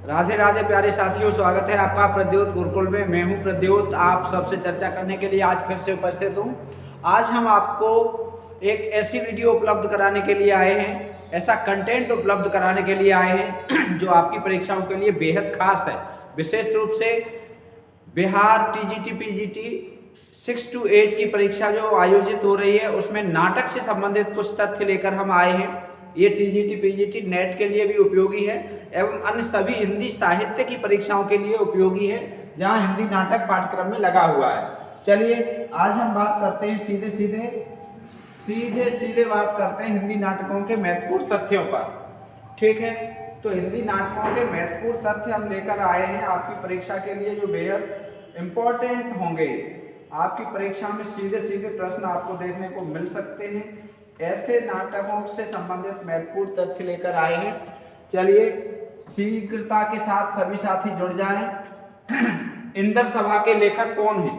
राधे राधे प्यारे साथियों, स्वागत है आपका प्रद्योत गुरुकुल में। मैं हूं प्रद्योत, आप सबसे चर्चा करने के लिए आज फिर से उपस्थित हूं। आज हम आपको एक ऐसी वीडियो उपलब्ध कराने के लिए आए हैं, ऐसा कंटेंट उपलब्ध कराने के लिए आए हैं जो आपकी परीक्षाओं के लिए बेहद खास है। विशेष रूप से बिहार टीजीटी पीजीटी 6 to 8 की परीक्षा जो आयोजित हो रही है, उसमें नाटक से संबंधित कुछ तथ्य लेकर हम आए हैं। ये टीजीटी पीजीटी नेट के लिए भी उपयोगी है एवं अन्य सभी हिंदी साहित्य की परीक्षाओं के लिए उपयोगी है, जहां हिंदी नाटक पाठ्यक्रम में लगा हुआ है। चलिए आज हम बात करते हैं सीधे सीधे बात करते हैं हिंदी नाटकों के महत्वपूर्ण तथ्यों पर। ठीक है, तो हिंदी नाटकों के महत्वपूर्ण तथ्य हम लेकर आए हैं आपकी परीक्षा के लिए, जो बेहद इम्पोर्टेंट होंगे। आपकी परीक्षा में सीधे सीधे प्रश्न आपको देखने को मिल सकते हैं। ऐसे नाटकों से संबंधित महत्वपूर्ण तथ्य लेकर आए हैं। चलिए शीघ्रता के साथ सभी साथी जुड़ जाएं। इंदर सभा के लेखक कौन हैं?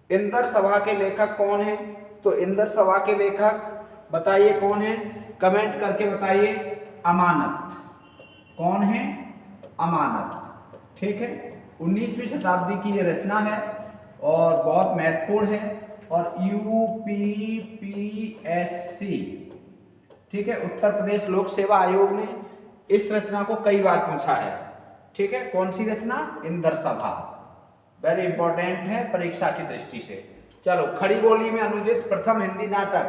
इंदर सभा के लेखक कौन हैं? तो इंदर सभा के लेखक बताइए कौन है, कमेंट करके बताइए। अमानत। कौन है? अमानत। ठीक है, 19वीं शताब्दी की ये रचना है और बहुत महत्वपूर्ण है। और यूपीपीएससी, ठीक है, उत्तर प्रदेश लोक सेवा आयोग ने इस रचना को कई बार पूछा है। ठीक है, कौन सी रचना? इंदर सभा। वेरी इंपॉर्टेंट है परीक्षा की दृष्टि से। चलो, खड़ी बोली में अनुदित प्रथम हिंदी नाटक।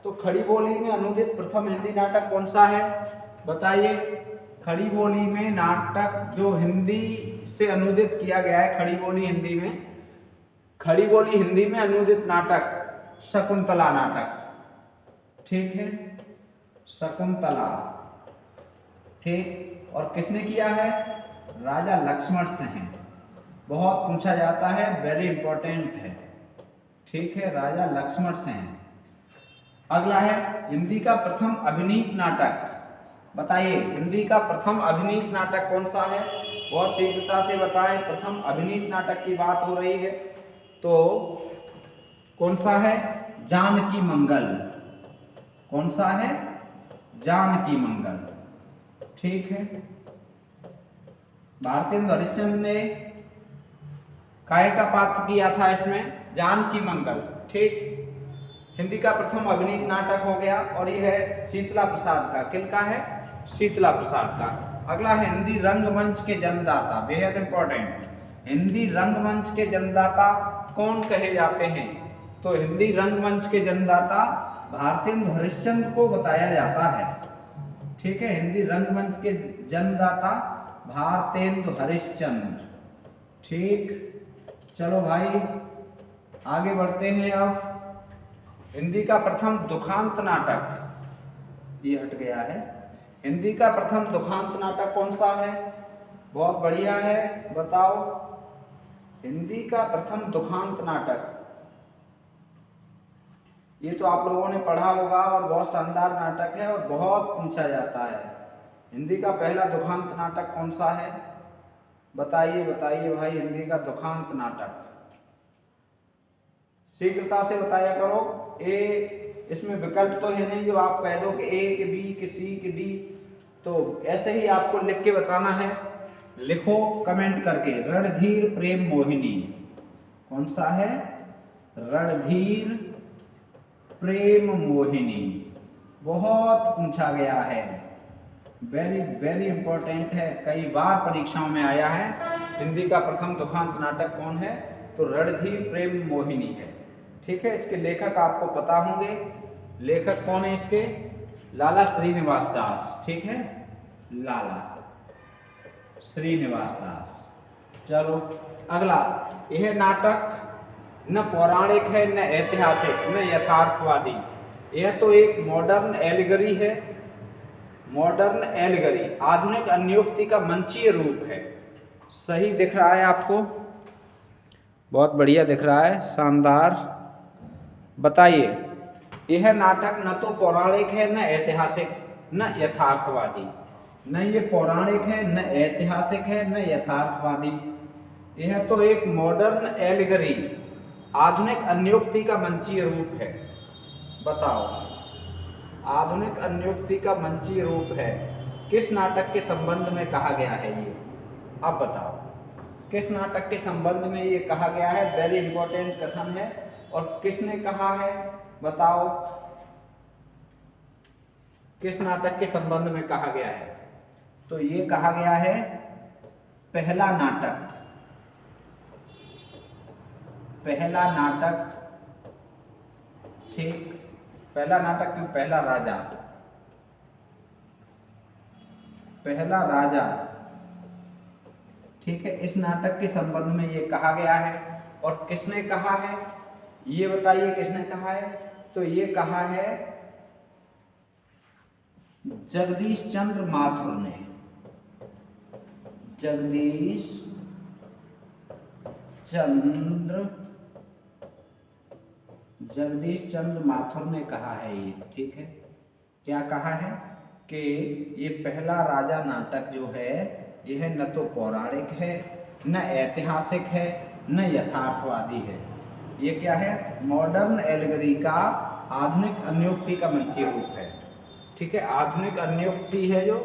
तो खड़ी बोली में अनुदित प्रथम हिंदी नाटक कौन सा है बताइए। खड़ी बोली में नाटक जो हिंदी से अनुदित किया गया है, खड़ी बोली हिंदी में, खड़ी बोली हिंदी में अनुदित नाटक शकुंतला नाटक। ठीक है, शकुंतला। ठीक, और किसने किया है? राजा लक्ष्मण से हैं। बहुत पूछा जाता है, वेरी इंपॉर्टेंट है। ठीक है, राजा लक्ष्मण से हैं। अगला है हिंदी का प्रथम अभिनीत नाटक। बताइए हिंदी का प्रथम अभिनीत नाटक कौन सा है? बहुत शीघ्रता से बताएं। प्रथम अभिनीत नाटक की बात हो रही है तो कौन सा है? जानकी मंगल। कौन सा है? जानकी मंगल। ठीक है, भारतेंदु हरिश्चंद्र ने काय का पात्र किया था इसमें? जानकी मंगल। ठीक, हिंदी का प्रथम अभिनीत नाटक हो गया। और यह है शीतला प्रसाद का। किनका है? शीतला प्रसाद का। अगला है हिंदी रंगमंच के जन्मदाता, बेहद इंपॉर्टेंट। हिंदी रंगमंच के जन्मदाता कौन कहे जाते हैं? तो हिंदी रंगमंच के जन्मदाता भारतेंदु हरिश्चंद्र को बताया जाता है। ठीक है, हिंदी रंगमंच के जन्मदाता भारतेंदु हरिश्चंद्र। ठीक, चलो भाई आगे बढ़ते हैं। अब हिंदी का प्रथम दुखांत नाटक, ये हट गया है। हिंदी का प्रथम दुखांत नाटक कौन सा है? बहुत बढ़िया है, बताओ। हिंदी का प्रथम दुखांत नाटक, ये तो आप लोगों ने पढ़ा होगा और बहुत शानदार नाटक है और बहुत पूछा जाता है। हिंदी का पहला दुखांत नाटक कौन सा है? बताइए बताइए भाई, हिंदी का दुखांत नाटक शीघ्रता से बताया करो। इसमें विकल्प तो है नहीं जो आप कह दो कि ए कि बी कि सी कि डी, तो ऐसे ही आपको लिख के बताना है। लिखो कमेंट करके। रणधीर प्रेम मोहिनी। कौन सा है? रणधीर प्रेम मोहिनी। बहुत पूछा गया है, वेरी वेरी इंपॉर्टेंट है, कई बार परीक्षाओं में आया है। हिंदी का प्रथम दुखांत नाटक कौन है? तो रणधीर प्रेम मोहिनी है। ठीक है, इसके लेखक आपको पता होंगे। लेखक कौन है इसके? लाला श्रीनिवास दास। ठीक है, लाला श्रीनिवास दास। चलो अगला, यह नाटक न पौराणिक है, न ऐतिहासिक, न यथार्थवादी। यह तो एक मॉडर्न एलिगरी है। मॉडर्न एलिगरी, आधुनिक अन्योक्ति का मंचीय रूप है। सही दिख रहा है आपको? बहुत बढ़िया दिख रहा है, शानदार। बताइए, यह नाटक न तो पौराणिक है, न ऐतिहासिक, न यथार्थवादी। न ये पौराणिक है, न ऐतिहासिक है, न यथार्थवादी। यह तो एक मॉडर्न एलिगरी, आधुनिक अन्योक्ति का मंचीय रूप है। बताओ आधुनिक अनुक्ति का मंचीय रूप है। किस नाटक के संबंध में कहा गया है ये? अब बताओ किस नाटक के संबंध में ये कहा गया है? वेरी इंपॉर्टेंट कथन है। और किसने कहा है बताओ, किस नाटक के संबंध में कहा गया है? तो ये कहा गया है पहला नाटक, पहला नाटक, ठीक। पहला नाटक क्यों? पहला राजा, पहला राजा, ठीक है। इस नाटक के संबंध में ये कहा गया है। और किसने कहा है ये बताइए, किसने कहा है? तो ये कहा है जगदीश चंद्र माथुर ने, जगदीश चंद्र माथुर ने कहा है ये, ठीक है। क्या कहा है कि ये पहला राजा नाटक जो है यह न तो पौराणिक है, न ऐतिहासिक है, न यथार्थवादी है। ये क्या है? मॉडर्न एलिगरी का आधुनिक अनुक्ति का मंचीय रूप है, ठीक है। आधुनिक अनुक्ति है जो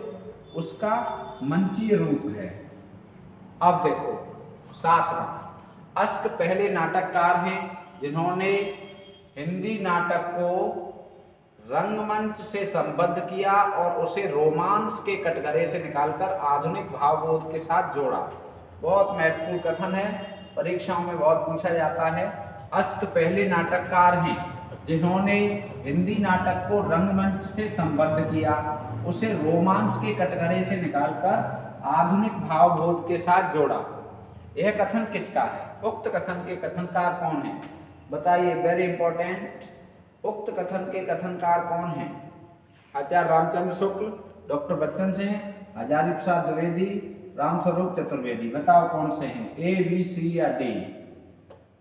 उसका मंचीय रूप है। अब देखो 7वां, अस्क पहले नाटककार हैं जिन्होंने हिंदी नाटक को रंगमंच से संबद्ध किया और उसे रोमांस के कटघरे से निकालकर आधुनिक भावबोध के साथ जोड़ा। बहुत महत्वपूर्ण कथन है, परीक्षाओं में बहुत पूछा जाता है। अस्क पहले नाटककार हैं जिन्होंने हिंदी नाटक को रंगमंच से संबद्ध किया, उसे रोमांस के कटघरे से निकालकर आधुनिक भावबोध के साथ जोड़ा। यह कथन किसका है? उक्त कथन के कथनकार कौन है बताइए? वेरी इंपॉर्टेंट, उक्त कथन के कथनकार कौन हैं? आचार्य रामचंद्र शुक्ल, डॉक्टर बच्चन सिंह, हजारी प्रसाद द्विवेदी, रामस्वरूप चतुर्वेदी। बताओ कौन से हैं? ए, बी, सी या डी?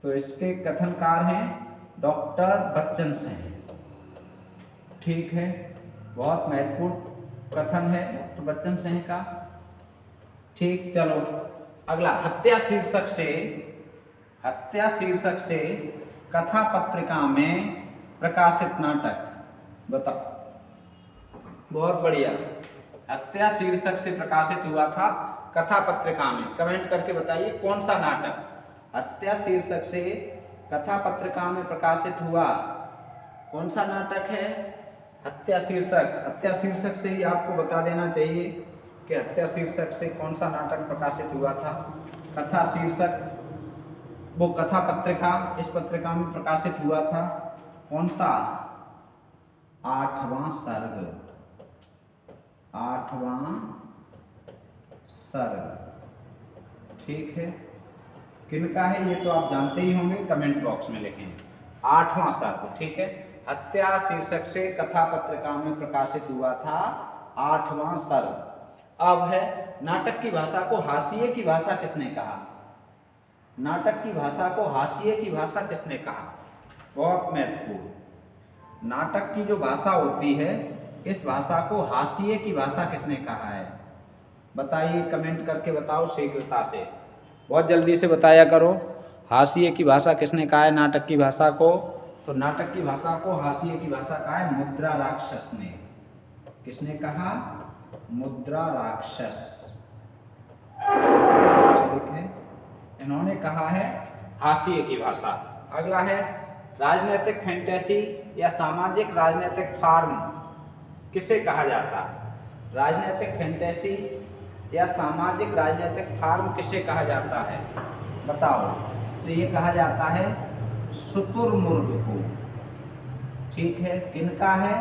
तो इसके कथनकार हैं डॉक्टर बच्चन सिंह, ठीक है। बहुत महत्वपूर्ण कथन है डॉक्टर बच्चन सिंह का, ठीक। चलो अगला, हत्या शीर्षक से कथा पत्रिका में प्रकाशित नाटक बताओ। बहुत बढ़िया, हत्या शीर्षक से प्रकाशित हुआ था कथा पत्रिका में। कमेंट करके बताइए कौन सा नाटक हत्या शीर्षक से कथा पत्रिका में प्रकाशित हुआ, कौन सा नाटक है? हत्या शीर्षक से ही आपको बता देना चाहिए कि हत्या शीर्षक से कौन सा नाटक प्रकाशित हुआ था। कथा शीर्षक, वो कथा पत्रिका, इस पत्रिका में प्रकाशित हुआ था कौन सा? 8वां सर्ग, ठीक है। किनका है ये तो आप जानते ही होंगे, कमेंट बॉक्स में लिखें। 8वां सर्ग, ठीक है। हत्या शीर्षक से कथा पत्रिका में प्रकाशित हुआ था 8वां सर्ग। अब है नाटक की भाषा को हाशिए की भाषा किसने कहा? नाटक की भाषा को हाशिए की भाषा किसने कहा? बहुत महत्वपूर्ण। नाटक की जो भाषा होती है, इस भाषा को हाशिए की भाषा किसने कहा है बताइए? कमेंट करके बताओ शीघ्रता से, बहुत जल्दी से बताया करो। हाशिए की भाषा किसने कहा है नाटक की भाषा को? तो नाटक की भाषा को हाशिए की भाषा कहा है मुद्रा राक्षस ने। किसने कहा? मुद्रा राक्षस, ठीक है, इन्होंने कहा है हाशिए की भाषा। अगला है राजनीतिक फैंटेसी या सामाजिक राजनीतिक फार्म किसे कहा जाता है? राजनीतिक फैंटेसी या सामाजिक राजनीतिक फार्म किसे कहा जाता है बताओ? तो ये कहा जाता है शुतुरमुर्ग को, ठीक है। किनका है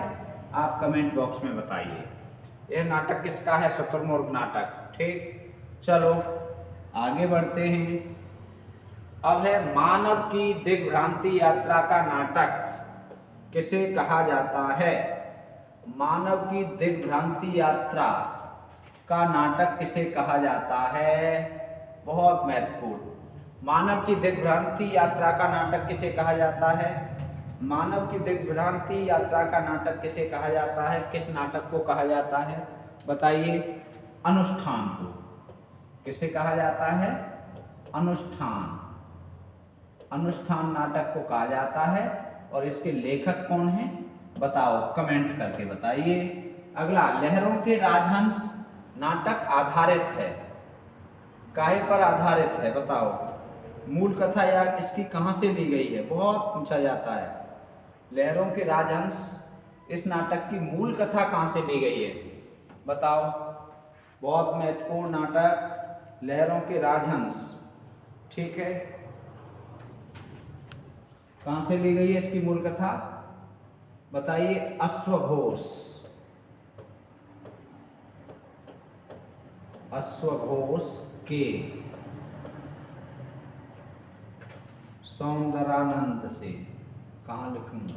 आप कमेंट बॉक्स में बताइए। यह नाटक किसका है? शुतुरमुर्ग नाटक, ठीक। चलो आगे बढ़ते हैं। अब है मानव की दिग्भ्रांति यात्रा का नाटक किसे कहा जाता है? मानव की दिग्भ्रांति यात्रा का नाटक किसे कहा जाता है? बहुत महत्वपूर्ण। मानव की दिग्भ्रांति यात्रा का नाटक किसे कहा जाता है? मानव की दिग्भ्रांति यात्रा का नाटक किसे कहा जाता है? किस नाटक को कहा जाता है बताइए? अनुष्ठान को। किसे कहा जाता है? अनुष्ठान। अनुष्ठान नाटक को कहा जाता है। और इसके लेखक कौन हैं? बताओ, कमेंट करके बताइए। अगला, लहरों के राजहंस नाटक आधारित है, काहे पर आधारित है बताओ। मूल कथा या इसकी कहाँ से ली गई है, बहुत पूछा जाता है। लहरों के राजहंस इस नाटक की मूल कथा कहाँ से ली गई है बताओ। बहुत महत्वपूर्ण नाटक लहरों के राजहंस, ठीक है। कहाँ से ली गई है इसकी मूल कथा बताइए। अश्वघोष, अश्वघोष के सौंदरानंद से। कहाँ लिखूंगा,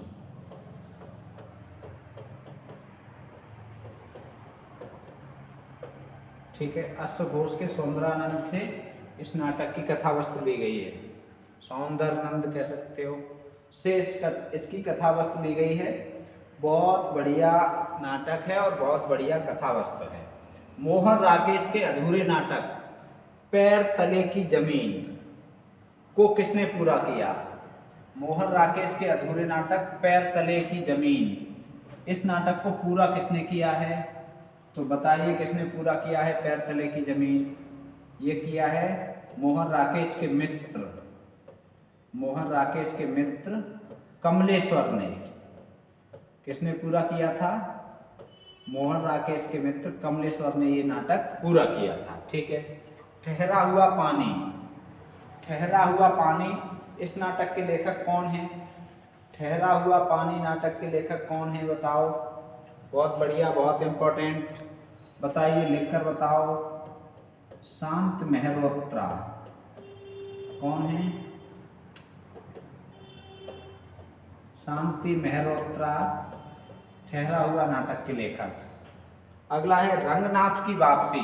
ठीक है। अश्वघोष के सौंदरानंद से इस नाटक की कथा वस्तु ली गई है। सौंदरानंद कह सकते हो, से इसकी कथा वस्तु ली गई है। बहुत बढ़िया नाटक है और बहुत बढ़िया कथा वस्तु है। मोहन राकेश के अधूरे नाटक पैर तले की जमीन को किसने पूरा किया। मोहन राकेश के अधूरे नाटक पैर तले की जमीन, इस नाटक को पूरा किसने किया है तो बताइए किसने पूरा किया है पैर तले की जमीन। ये किया है मोहन राकेश के मित्र, मोहन राकेश के मित्र कमलेश्वर ने। किसने पूरा किया था, मोहन राकेश के मित्र कमलेश्वर ने ये नाटक पूरा किया था, ठीक है। ठहरा हुआ पानी, ठहरा हुआ पानी इस नाटक के लेखक कौन है। ठहरा हुआ पानी नाटक के लेखक कौन है बताओ। बहुत बढ़िया, बहुत इंपॉर्टेंट, बताइए लिखकर बताओ। शांत मेहरोत्रा कौन है, शांति मेहरोत्रा ठहरा हुआ नाटक के लेखक। अगला है रंगनाथ की वापसी।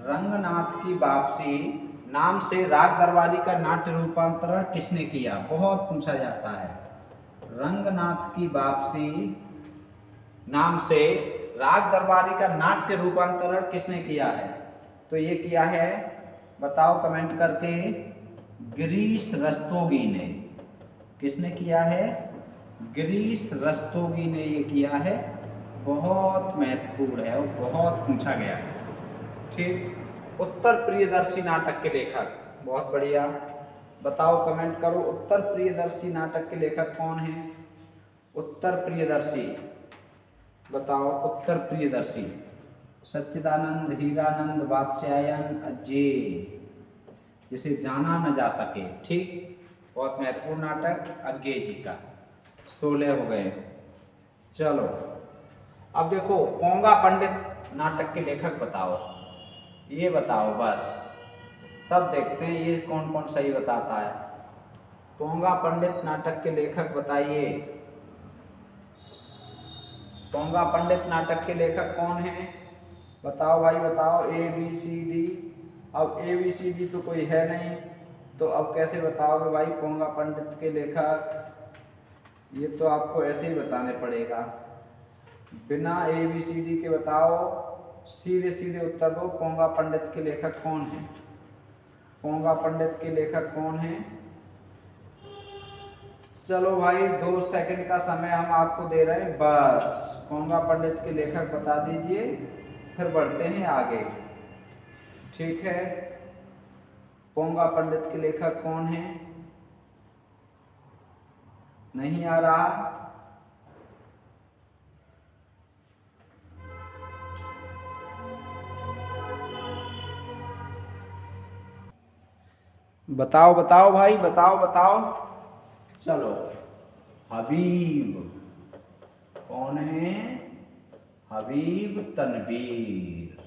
रंगनाथ की वापसी नाम से राग दरबारी का नाट्य रूपांतरण किसने किया, बहुत पूछा जाता है। रंगनाथ की वापसी नाम से राग दरबारी का नाट्य रूपांतरण किसने किया है तो ये किया है, बताओ कमेंट करके, गिरीश रस्तोगी ने। किसने किया है, गिरीश रस्तोगी ने ये किया है। बहुत महत्वपूर्ण है और बहुत पूछा गया है, ठीक। उत्तर प्रियदर्शी नाटक के लेखक, बहुत बढ़िया, बताओ कमेंट करो। उत्तर प्रियदर्शी नाटक के लेखक कौन है। उत्तर प्रियदर्शी बताओ। उत्तर प्रियदर्शी सच्चिदानंद, हीरानंद, वात्स्यायन, अजय, जिसे जाना न जा सके, ठीक। बहुत महत्वपूर्ण नाटक अज्ञे जी का। 16 हो गए। चलो अब देखो, पोंगा पंडित नाटक के लेखक बताओ, ये बताओ बस, तब देखते हैं ये कौन कौन सही बताता है। पोंगा पंडित नाटक के लेखक बताइए। पोंगा पंडित नाटक के लेखक कौन है बताओ भाई, बताओ। ए बी सी डी, अब ए बी सी डी तो कोई है नहीं, तो अब कैसे बताओगे भाई पोंगा पंडित के लेखक। ये तो आपको ऐसे ही बताने पड़ेगा, बिना ए बी सी डी के बताओ, सीधे सीधे उत्तर दो। पोंगा पंडित के लेखक कौन है, पोंगा पंडित के लेखक कौन है। चलो भाई 2 सेकंड का समय हम आपको दे रहे हैं बस। पोंगा पंडित के लेखक बता दीजिए, फिर बढ़ते हैं आगे, ठीक है। पोंगा पंडित के लेखक कौन है, नहीं आ रहा। बताओ बताओ भाई, बताओ बताओ। चलो, हबीब कौन है, हबीब तनवीर,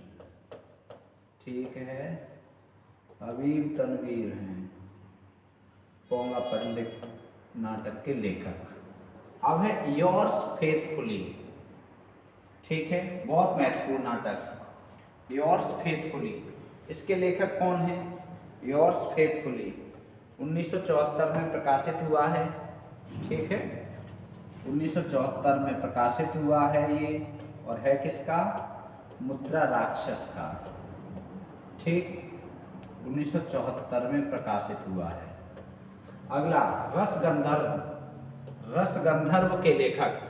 ठीक है। हबीब तनवीर हैं पोंगा पंडित नाटक के लेखक। अब है योर्स फेथफुली, ठीक है, बहुत महत्वपूर्ण नाटक योर्स फेथफुली। इसके लेखक कौन है, योर्स फेथफुली 1974 में प्रकाशित हुआ है, ठीक है। 1974 में प्रकाशित हुआ है ये, और है किसका, मुद्रा राक्षस का, ठीक। 1974 में प्रकाशित हुआ है। अगला रसगंधर्व, रसगंधर्व के लेखक,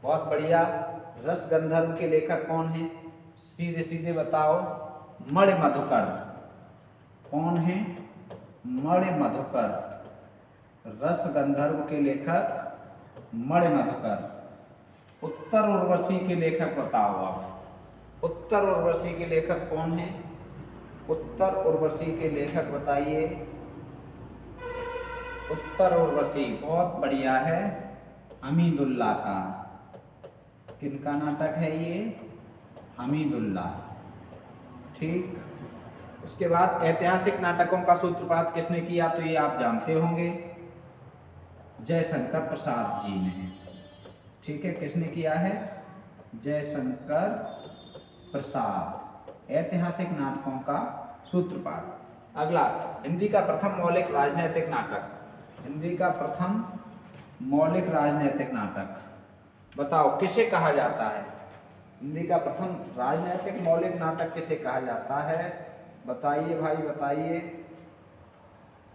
बहुत बढ़िया। रसगंधर्व के लेखक कौन है? सीधे सीधे बताओ। मणि मधुकर। कौन है? मणि मधुकर। रसगंधर्व के लेखक मणि मधुकर। उत्तर उर्वशी के लेखक बताओ आप। उत्तर उर्वशी के लेखक कौन है? उत्तर उर्वशी के लेखक बताइए। उत्तर उर्वशी बहुत बढ़िया है, हमीदुल्ला का। किनका नाटक है ये? हमीदुल्ला। ठीक। उसके बाद ऐतिहासिक नाटकों का सूत्रपात किसने किया? तो ये आप जानते होंगे, जयशंकर प्रसाद जी ने। ठीक है, किसने किया है? जयशंकर प्रसाद। ऐतिहासिक नाटकों का सूत्रपात। अगला, हिंदी का प्रथम मौलिक राजनैतिक नाटक। हिंदी का प्रथम मौलिक राजनैतिक नाटक बताओ किसे कहा जाता है? हिंदी का प्रथम राजनैतिक मौलिक नाटक किसे कहा जाता है? बताइए भाई, बताइए।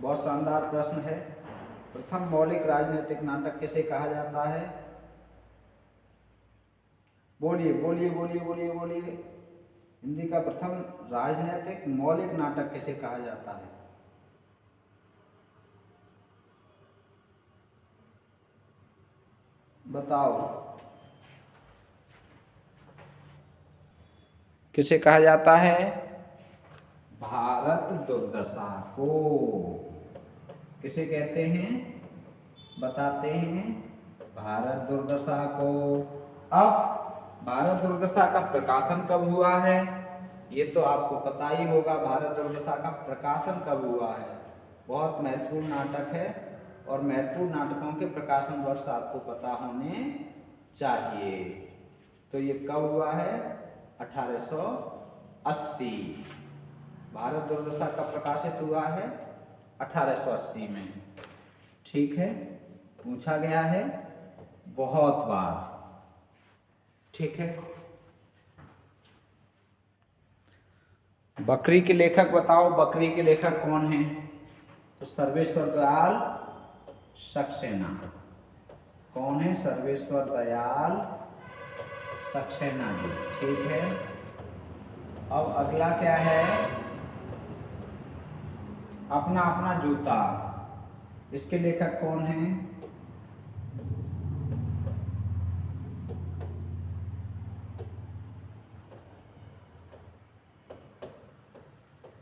बहुत शानदार प्रश्न है। प्रथम मौलिक राजनैतिक नाटक किसे कहा जाता है? बोलिए बोलिए बोलिए बोलिए बोलिए। हिंदी का प्रथम राजनैतिक मौलिक नाटक किसे कहा जाता है? बताओ किसे कहा जाता है? भारत दुर्दशा को। किसे कहते हैं? बताते हैं, भारत दुर्दशा को। अब भारत दुर्दशा का प्रकाशन कब हुआ है? ये तो आपको पता ही होगा, भारत दुर्दशा का प्रकाशन कब हुआ है। बहुत महत्वपूर्ण नाटक है और महत्वपूर्ण नाटकों के प्रकाशन वर्ष आपको पता होने चाहिए। तो ये कब हुआ है? 1880। भारत दुर्दशा का प्रकाशित हुआ है 1880 में। ठीक है, पूछा गया है बहुत बार। ठीक है। बकरी के लेखक बताओ, बकरी के लेखक कौन है? तो सर्वेश्वर दयाल सक्सेना। कौन है? सर्वेश्वर दयाल सक्सेना जी। ठीक है। अब अगला क्या है? अपना अपना जूता। इसके लेखक कौन है?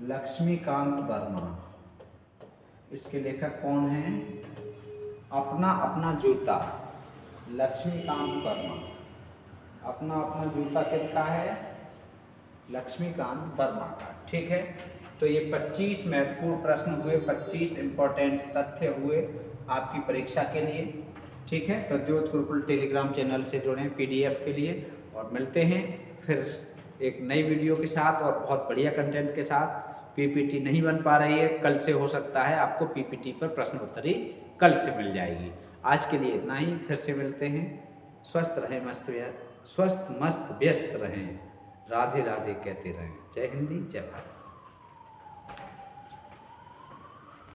लक्ष्मीकांत वर्मा। इसके लेखक कौन हैं? अपना अपना जूता, लक्ष्मीकांत वर्मा। अपना अपना जूता किसका है? लक्ष्मीकांत वर्मा का। ठीक है। तो ये 25 महत्वपूर्ण प्रश्न हुए, 25 इंपॉर्टेंट तथ्य हुए आपकी परीक्षा के लिए। ठीक है। प्रद्योत गुरुकुल टेलीग्राम चैनल से जुड़ें PDF के लिए, और मिलते हैं फिर एक नई वीडियो के साथ और बहुत बढ़िया कंटेंट के साथ। PPT नहीं बन पा रही है, कल से हो सकता है आपको PPT पर प्रश्न उत्तरी कल से मिल जाएगी। आज के लिए इतना ही, फिर से मिलते हैं। स्वस्थ मस्त व्यस्त रहें। राधे राधे कहते रहें। जय हिंदी, जय भारत।